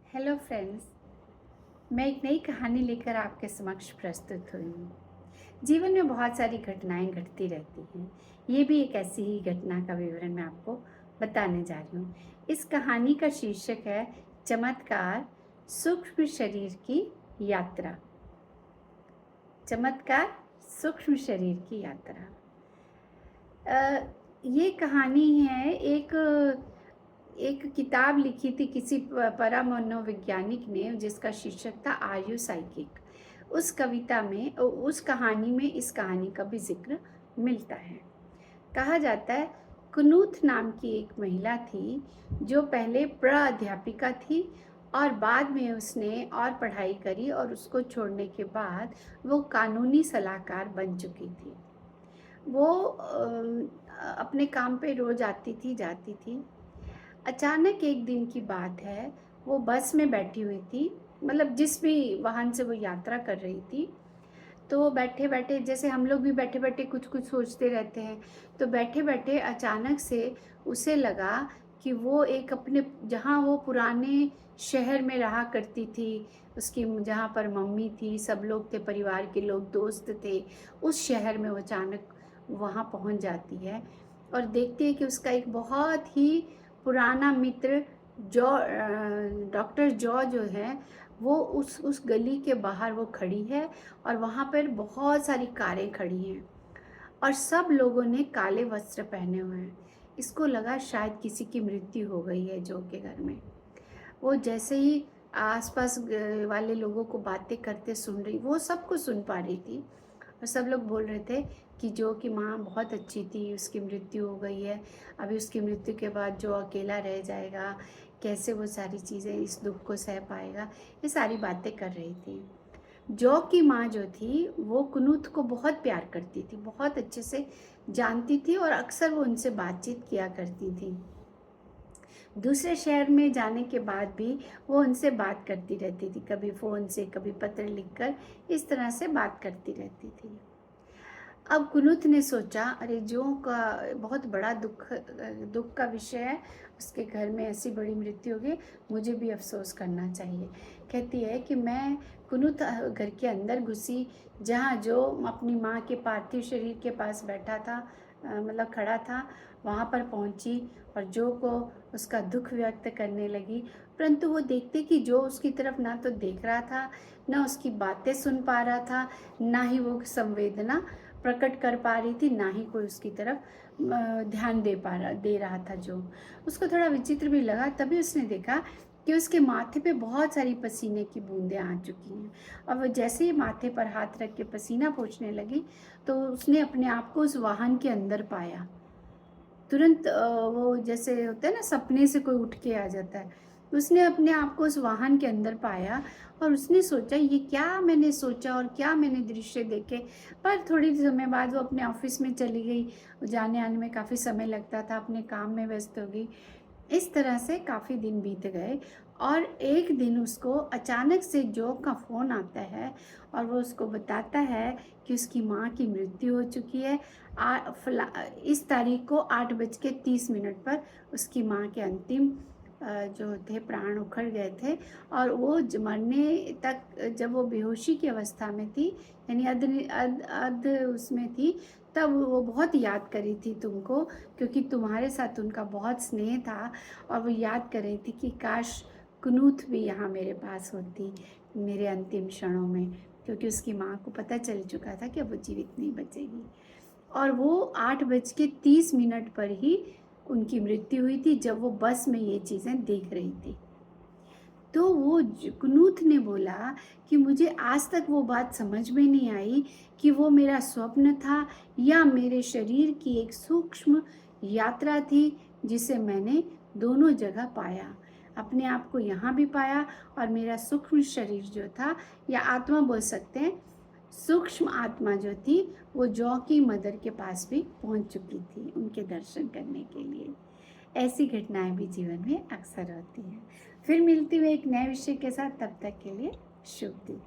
Hello friends, मैं एक नई कहानी लेकर आपके समक्ष प्रस्तुत हुई हूँ। जीवन में बहुत सारी घटनाएं घटती रहती हैं। ये भी एक ऐसी ही घटना का विवरण मैं आपको बताने जा रही हूँ। इस कहानी का शीर्षक है चमत्कार, सूक्ष्म शरीर की यात्रा। चमत्कार, सूक्ष्म शरीर की यात्रा। ये कहानी है एक किताब लिखी थी किसी परामनोवैज्ञानिक ने, जिसका शीर्षक था आर यू साइकिक। उस कहानी में इस कहानी का भी जिक्र मिलता है। कहा जाता है कुनूथ नाम की एक महिला थी जो पहले प्राध्यापिका थी और बाद में उसने और पढ़ाई करी और उसको छोड़ने के बाद वो कानूनी सलाहकार बन चुकी थी। वो अपने काम पे रोज आती थी जाती थी। अचानक एक दिन की बात है, वो बस में बैठी हुई थी, मतलब जिस भी वाहन से वो यात्रा कर रही थी। तो बैठे बैठे, जैसे हम लोग भी बैठे बैठे कुछ कुछ सोचते रहते हैं, तो बैठे बैठे अचानक से उसे लगा कि वो एक अपने, जहाँ वो पुराने शहर में रहा करती थी, उसकी जहाँ पर मम्मी थी, सब लोग थे, परिवार के लोग, दोस्त थे, उस शहर में वो अचानक वहाँ पहुँच जाती है और देखती है कि उसका एक बहुत ही पुराना मित्र डॉक्टर जॉ जो है, वो उस गली के बाहर वो खड़ी है और वहाँ पर बहुत सारी कारें खड़ी हैं और सब लोगों ने काले वस्त्र पहने हुए हैं। इसको लगा शायद किसी की मृत्यु हो गई है जो के घर में। वो जैसे ही आसपास वाले लोगों को बातें करते सुन रही, वो सबको सुन पा रही थी और सब लोग बोल रहे थे कि जो की माँ बहुत अच्छी थी, उसकी मृत्यु हो गई है, अभी उसकी मृत्यु के बाद जो अकेला रह जाएगा, कैसे वो सारी चीज़ें, इस दुख को सह पाएगा, ये सारी बातें कर रही थी। जॉ की माँ जो थी वो कुनूत को बहुत प्यार करती थी, बहुत अच्छे से जानती थी और अक्सर वो उनसे बातचीत किया करती थी। दूसरे शहर में जाने के बाद भी वो उनसे बात करती रहती थी, कभी फ़ोन से, कभी पत्र लिखकर, इस तरह से बात करती रहती थी। अब कुनूत ने सोचा, अरे जो का बहुत बड़ा दुख का विषय है, उसके घर में ऐसी बड़ी मृत्यु हो गई, मुझे भी अफसोस करना चाहिए। कहती है कि मैं कुनूत घर के अंदर घुसी, जहाँ जो अपनी माँ के पार्थिव शरीर के पास बैठा था, मतलब खड़ा था, वहाँ पर पहुँची और जो को उसका दुख व्यक्त करने लगी। परंतु वो देखते कि जो उसकी तरफ ना तो देख रहा था, ना उसकी बातें सुन पा रहा था, ना ही वो संवेदना प्रकट कर पा रही थी, ना ही कोई उसकी तरफ ध्यान दे रहा था। जो उसको थोड़ा विचित्र भी लगा। तभी उसने देखा कि उसके माथे पे बहुत सारी पसीने की बूंदें आ चुकी हैं और वो जैसे ही माथे पर हाथ रख के पसीना पोंछने लगी, तो उसने अपने आप को उस वाहन के अंदर पाया। तुरंत वो जैसे होता है ना, सपने से कोई उठ के आ जाता है, उसने अपने आप को उस वाहन के अंदर पाया और उसने सोचा, ये क्या मैंने सोचा और क्या मैंने दृश्य देखे। पर थोड़ी समय बाद वो अपने ऑफिस में चली गई। जाने आने में काफ़ी समय लगता था, अपने काम में व्यस्त हो गई। इस तरह से काफ़ी दिन बीत गए और एक दिन उसको अचानक से जो का फ़ोन आता है और वो उसको बताता है कि उसकी माँ की मृत्यु हो चुकी है। इस तारीख को 8:30 पर उसकी माँ के अंतिम जो थे प्राण उखड़ गए थे और वो मरने तक, जब वो बेहोशी की अवस्था में थी, यानी अध उसमें थी, तब वो बहुत याद करी थी तुमको, क्योंकि तुम्हारे साथ उनका बहुत स्नेह था और वो याद कर रही थी कि काश कुनूत भी यहाँ मेरे पास होती मेरे अंतिम क्षणों में, क्योंकि उसकी माँ को पता चल चुका था कि अब वो जीवित नहीं बचेगी। और वो 8:30 पर ही उनकी मृत्यु हुई थी, जब वो बस में ये चीज़ें देख रही थी। तो वो कुनूत ने बोला कि मुझे आज तक वो बात समझ में नहीं आई कि वो मेरा स्वप्न था या मेरे शरीर की एक सूक्ष्म यात्रा थी, जिसे मैंने दोनों जगह पाया। अपने आप को यहाँ भी पाया और मेरा सूक्ष्म शरीर जो था, या आत्मा बोल सकते हैं, सूक्ष्म आत्मा जो थी, वो जॉ की मदर के पास भी पहुँच चुकी थी उनके दर्शन करने के लिए। ऐसी घटनाएं भी जीवन में अक्सर होती हैं। फिर मिलती हूँ एक नए विषय के साथ, तब तक के लिए शुभ दिन।